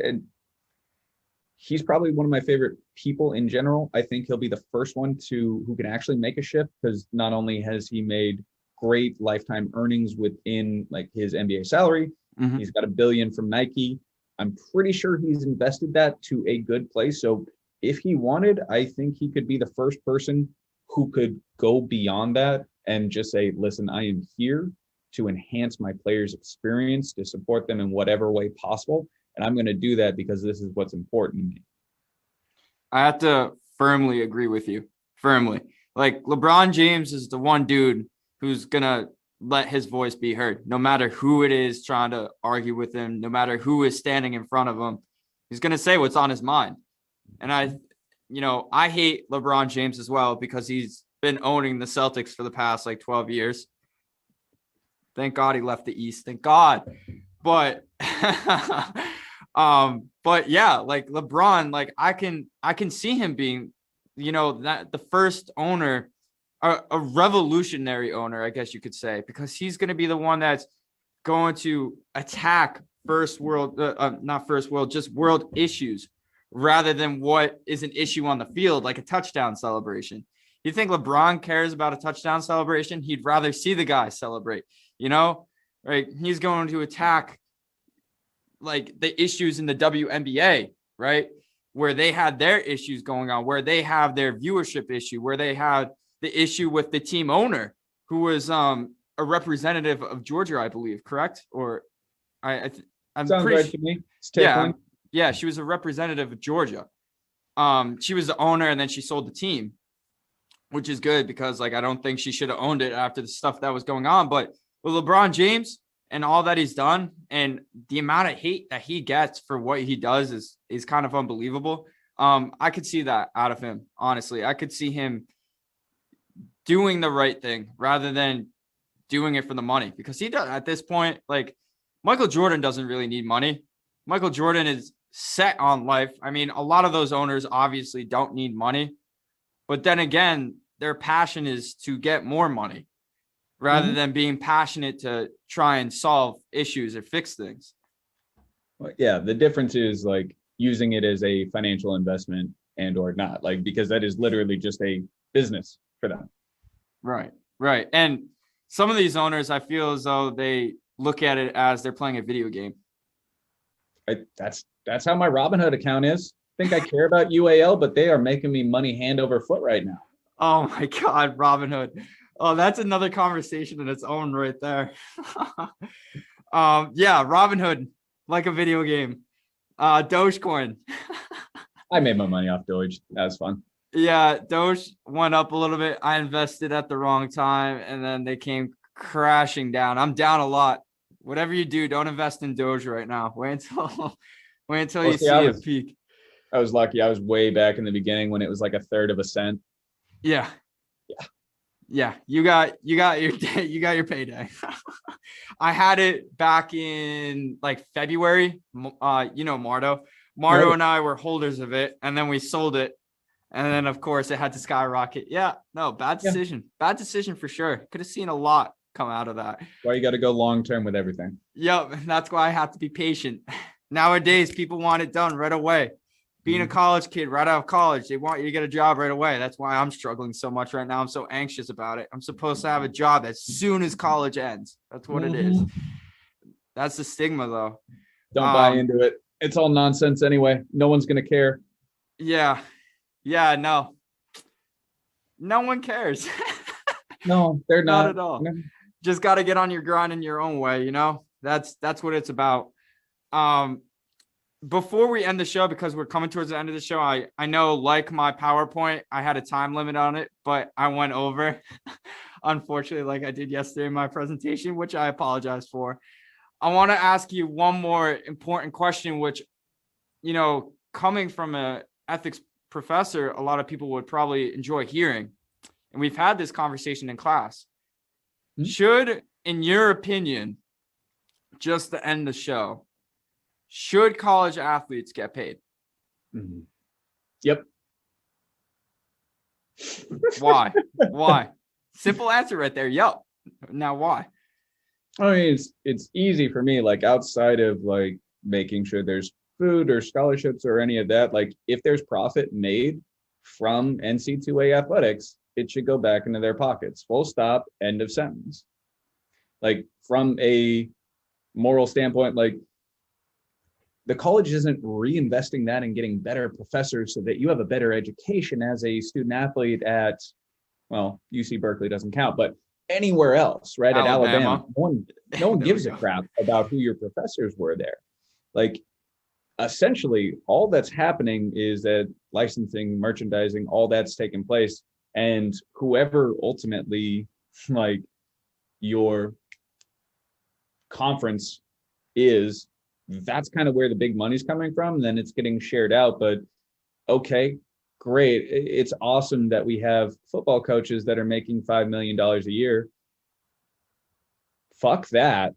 he's probably one of my favorite people in general. I think he'll be the first one who can actually make a shift, because not only has he made great lifetime earnings within like his NBA salary, he's got $1 billion from Nike. I'm pretty sure he's invested that to a good place. So if he wanted, I think he could be the first person who could go beyond that and just say, listen, I am here to enhance my players' experience, to support them in whatever way possible. And I'm going to do that because this is what's important to me. I have to firmly agree with you. Firmly. Like LeBron James is the one dude who's going to let his voice be heard, no matter who it is trying to argue with him, no matter who is standing in front of him. He's going to say what's on his mind. And I hate LeBron James as well, because he's been owning the Celtics for the past like 12 years. Thank God he left the East. Thank God. But but yeah, like LeBron, like I can see him being, that the first owner, a revolutionary owner, I guess you could say, because he's going to be the one that's going to attack not first world, just world issues rather than what is an issue on the field, like a touchdown celebration. You think LeBron cares about a touchdown celebration? He'd rather see the guy celebrate, right? He's going to attack like the issues in the WNBA, right? Where they had their issues going on, where they have their viewership issue, where they had the issue with the team owner who was a representative of Georgia, I believe, correct? Or I'm Sounds pretty right sure. to me. Yeah, she was a representative of Georgia. She was the owner and then she sold the team, which is good because like I don't think she should have owned it after the stuff that was going on. But with LeBron James and all that he's done and the amount of hate that he gets for what he does is kind of unbelievable. I could see that out of him, honestly. I could see him doing the right thing rather than doing it for the money, because he does at this point. Like Michael Jordan doesn't really need money. Michael Jordan is set on life. I mean, a lot of those owners obviously don't need money, but then again, their passion is to get more money rather than being passionate to try and solve issues or fix things. Well, yeah, the difference is like using it as a financial investment and or not, like, because that is literally just a business for them. Right. And some of these owners, I feel as though they look at it as they're playing a video game. That's how my Robinhood account is. I think I care about UAL, but they are making me money hand over foot right now. Oh my God, Robinhood. Oh, that's another conversation in its own right there. Yeah, Robinhood, like a video game. Dogecoin. I made my money off Doge. That was fun. Yeah, Doge went up a little bit. I invested at the wrong time, and then they came crashing down. I'm down a lot. Whatever you do, don't invest in Doge right now. Wait until you see a peak. I was lucky. I was way back in the beginning when it was like a third of a cent. Yeah. You got your payday. I had it back in like February. Mardo right. And I were holders of it, and then we sold it. And then, of course, it had to skyrocket. Yeah, no, bad decision. Yeah. Bad decision for sure. Could have seen a lot come out of that. Why you got to go long-term with everything. Yep, that's why I have to be patient. Nowadays, people want it done right away. Being a college kid right out of college, they want you to get a job right away. That's why I'm struggling so much right now. I'm so anxious about it. I'm supposed to have a job as soon as college ends. That's what it is. That's the stigma, though. Don't buy into it. It's all nonsense anyway. No one's going to care. Yeah, no. No one cares. No, they're not at all. No. Just got to get on your grind in your own way, That's what it's about. Before we end the show, because we're coming towards the end of the show, I know, like my PowerPoint, I had a time limit on it, but I went over, unfortunately, like I did yesterday in my presentation, which I apologize for. I want to ask you one more important question, which, coming from an ethics professor, a lot of people would probably enjoy hearing. And we've had this conversation in class. Should, in your opinion, just to end the show, should college athletes get paid? Yep. Why? Simple answer right there. Yep. Now why? I mean, it's easy for me, like outside of like making sure there's food or scholarships or any of that. Like if there's profit made from NC2A athletics, it should go back into their pockets. Full stop, end of sentence. Like from a moral standpoint, like the college isn't reinvesting that and getting better professors so that you have a better education as a student athlete at, well, UC Berkeley doesn't count, but anywhere else, right? At Alabama, no one gives a crap about who your professors were there. Like essentially all that's happening is that licensing, merchandising, all that's taking place. And whoever ultimately like your conference is, that's kind of where the big money's coming from. Then it's getting shared out. But okay, great. It's awesome that we have football coaches that are making $5 million a year. fuck that.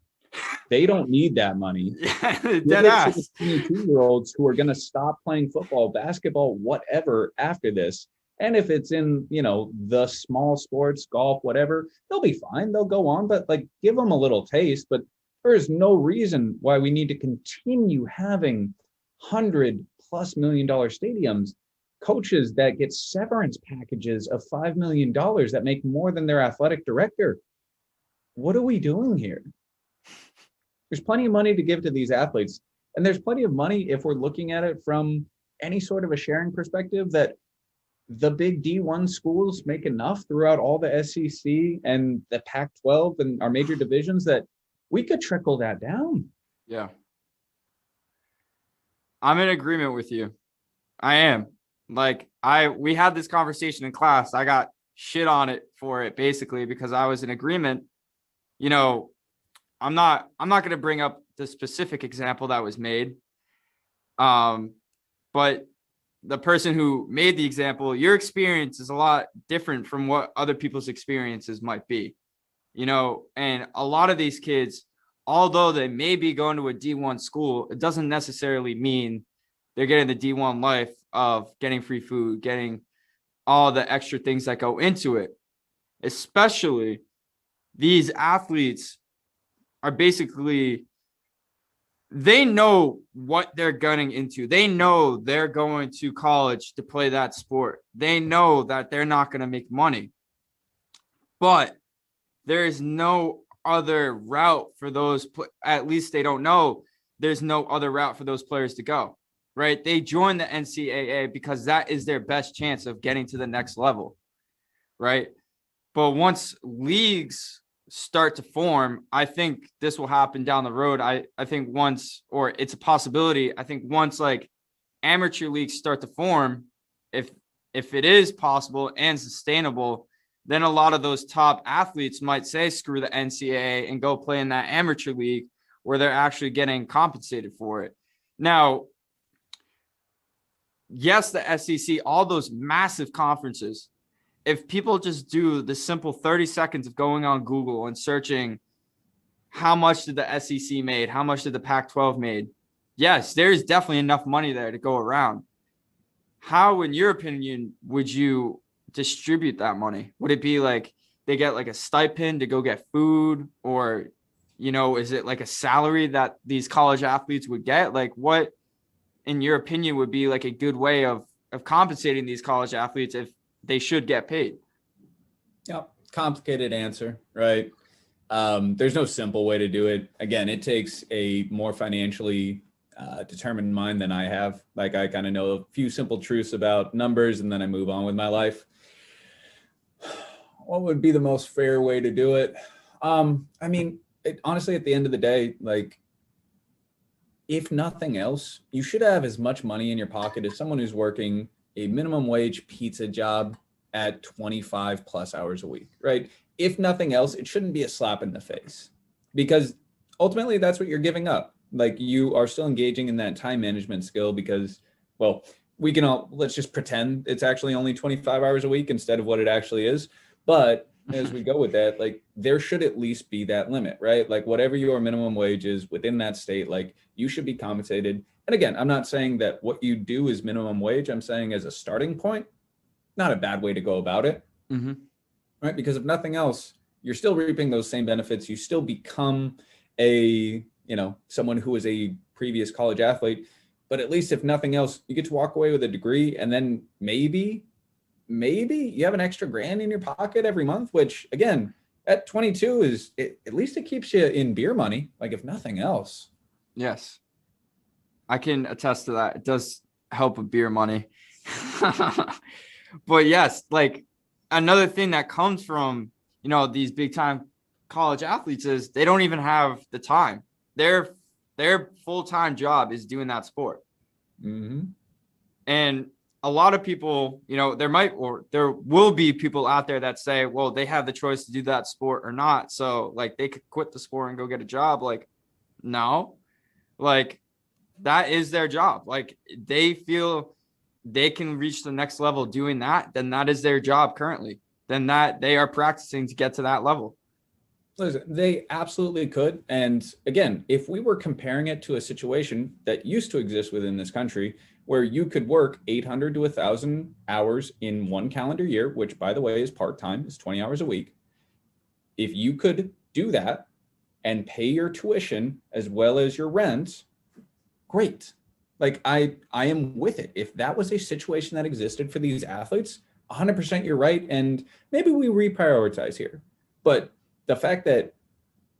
They don't need that money. Yeah, Give dead it to the ass. 22-year-olds who are going to stop playing football, basketball, whatever after this. And if it's in, the small sports, golf, whatever, they'll be fine. They'll go on, but like give them a little taste. But there is no reason why we need to continue having $100+ million stadiums, coaches that get severance packages of $5 million that make more than their athletic director. What are we doing here? There's plenty of money to give to these athletes. And there's plenty of money if we're looking at it from any sort of a sharing perspective that the big D1 schools make enough throughout all the SEC and the Pac-12 and our major divisions that we could trickle that down. Yeah. I'm in agreement with you. I am. Like we had this conversation in class. I got shit on it for it basically because I was in agreement. I'm not going to bring up the specific example that was made. But the person who made the example, your experience is a lot different from what other people's experiences might be, and a lot of these kids, although they may be going to a D1 school, it doesn't necessarily mean they're getting the D1 life of getting free food, getting all the extra things that go into it. Especially these athletes are basically, they know what they're gunning into. They know they're going to college to play that sport. They know that they're not going to make money. But there is no other route for those, at least they don't know there's no other route for those players to go, right? They join the NCAA because that is their best chance of getting to the next level, right? But once leagues start to form, I think this will happen down the road. I think once, or it's a possibility, I think once like amateur leagues start to form, if it is possible and sustainable, then a lot of those top athletes might say, screw the NCAA and go play in that amateur league where they're actually getting compensated for it. Now, yes, the SEC, all those massive conferences, if people just do the simple 30 seconds of going on Google and searching how much did the SEC made, how much did the Pac-12 made, yes, there's definitely enough money there to go around. How, in your opinion, would you distribute that money? Would it be like they get like a stipend to go get food, or, is it like a salary that these college athletes would get? Like what, in your opinion, would be like a good way of compensating these college athletes if they should get paid? Yeah, complicated answer, right? There's no simple way to do it. Again, it takes a more financially determined mind than I have. Like I kind of know a few simple truths about numbers and then I move on with my life. What would be the most fair way to do it? Honestly, at the end of the day, like if nothing else, you should have as much money in your pocket as someone who's working a minimum wage pizza job at 25+ hours a week, right? If nothing else, it shouldn't be a slap in the face because ultimately that's what you're giving up. Like you are still engaging in that time management skill because, well, let's just pretend it's actually only 25 hours a week instead of what it actually is. But as we go with that, like there should at least be that limit, right? Like whatever your minimum wage is within that state, like you should be compensated. And again, I'm not saying that what you do is minimum wage. I'm saying as a starting point, not a bad way to go about it, right? Because if nothing else, you're still reaping those same benefits. You still become someone who is a previous college athlete, but at least if nothing else, you get to walk away with a degree and then maybe you have an extra grand in your pocket every month, which again, at 22 at least it keeps you in beer money, like if nothing else. Yes. I can attest to that. It does help with beer money. But yes, like another thing that comes from, these big time college athletes is they don't even have the time. Their full-time job is doing that sport. Mm-hmm. And a lot of people, there will be people out there that say, well, they have the choice to do that sport or not. So like they could quit the sport and go get a job. Like, no, like that is their job. Like they feel they can reach the next level doing that, then that is their job currently. Then that they are practicing to get to that level. Listen, they absolutely could. And again, if we were comparing it to a situation that used to exist within this country where you could work 800 to 1,000 hours in one calendar year, which by the way is part-time, is 20 hours a week. If you could do that and pay your tuition as well as your rent, great. Like I am with it. If that was a situation that existed for these athletes, 100% you're right. And maybe we reprioritize here. But the fact that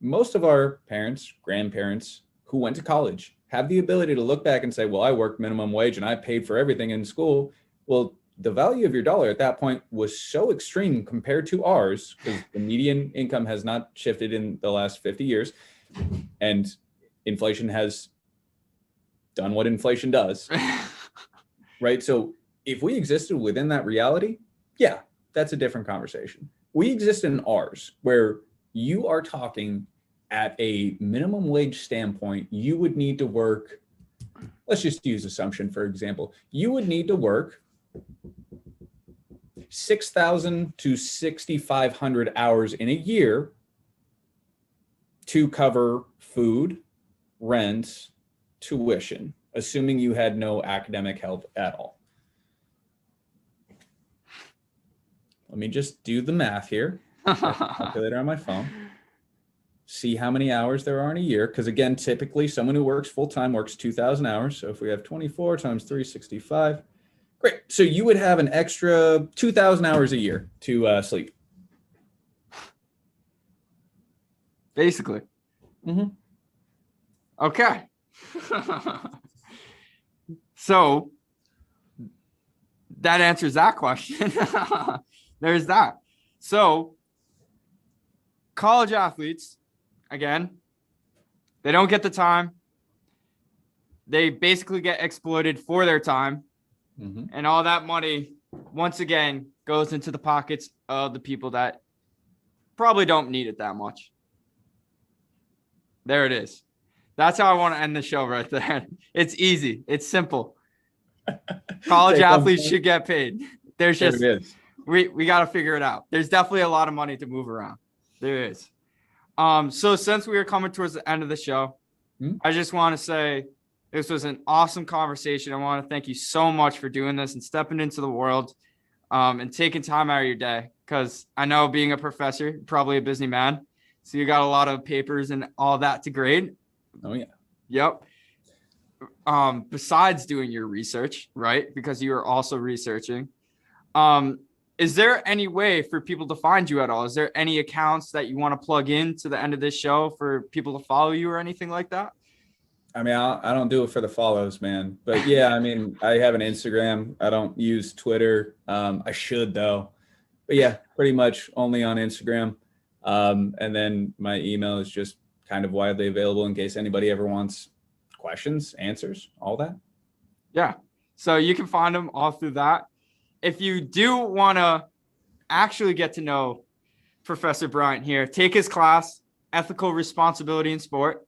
most of our parents, grandparents who went to college have the ability to look back and say, well, I worked minimum wage and I paid for everything in school. Well, the value of your dollar at that point was so extreme compared to ours, because the median income has not shifted in the last 50 years. And inflation has done what inflation does. Right? So if we existed within that reality, yeah, that's a different conversation. We exist in ours, where you are talking at a minimum wage standpoint, you would need to work, let's just use assumption, for example, you would need to work 6,000 to 6,500 hours in a year to cover food, rent, tuition, assuming you had no academic help at all. Let me just do the math here. Calculator on my phone. See how many hours there are in a year. Because again, typically someone who works full-time works 2,000 hours. So if we have 24 times 365, great. So you would have an extra 2,000 hours a year to sleep. Basically. Mm-hmm. Okay. So that answers that question. There's that. So college athletes, again, they don't get the time. They basically get exploited for their time. Mm-hmm. And all that money, once again, goes into the pockets of the people that probably don't need it that much. There it is. That's how I want to end the show right there. It's easy. It's simple. College athletes should get paid. There's just, we got to figure it out. There's definitely a lot of money to move around. There is. So since we are coming towards the end of the show, I just want to say this was an awesome conversation. I want to thank you so much for doing this and stepping into the world and taking time out of your day. Because I know being a professor, you're probably a busy man. So you got a lot of papers and all that to grade. Oh, yeah. Yep. Besides doing your research, right? Because you are also researching. Is there any way for people to find you at all? Is there any accounts that you want to plug in to the end of this show for people to follow you or anything like that? I mean, I don't do it for the follows, man. But yeah, I mean, I have an Instagram. I don't use Twitter. I should, though. But yeah, pretty much only on Instagram. And then my email is just kind of widely available in case anybody ever wants questions, answers, all that. Yeah. So you can find them all through that. If you do want to actually get to know Professor Bryant here, take his class, Ethical Responsibility in Sport,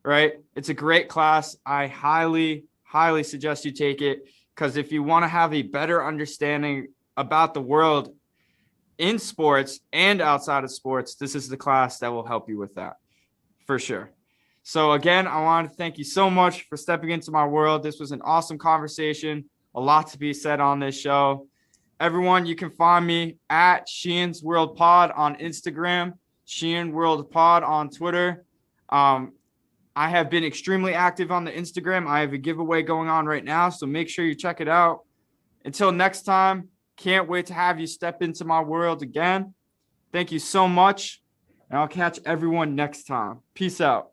right? It's a great class. I highly, highly suggest you take it, because if you want to have a better understanding about the world in sports and outside of sports, this is the class that will help you with that for sure. So again, I want to thank you so much for stepping into my world. This was an awesome conversation. A lot to be said on this show. Everyone, you can find me at Sheehan's World Pod on Instagram, Sheehan World Pod on Twitter. I have been extremely active on the Instagram. I have a giveaway going on right now, so make sure you check it out. Until next time, can't wait to have you step into my world again. Thank you so much, and I'll catch everyone next time. Peace out.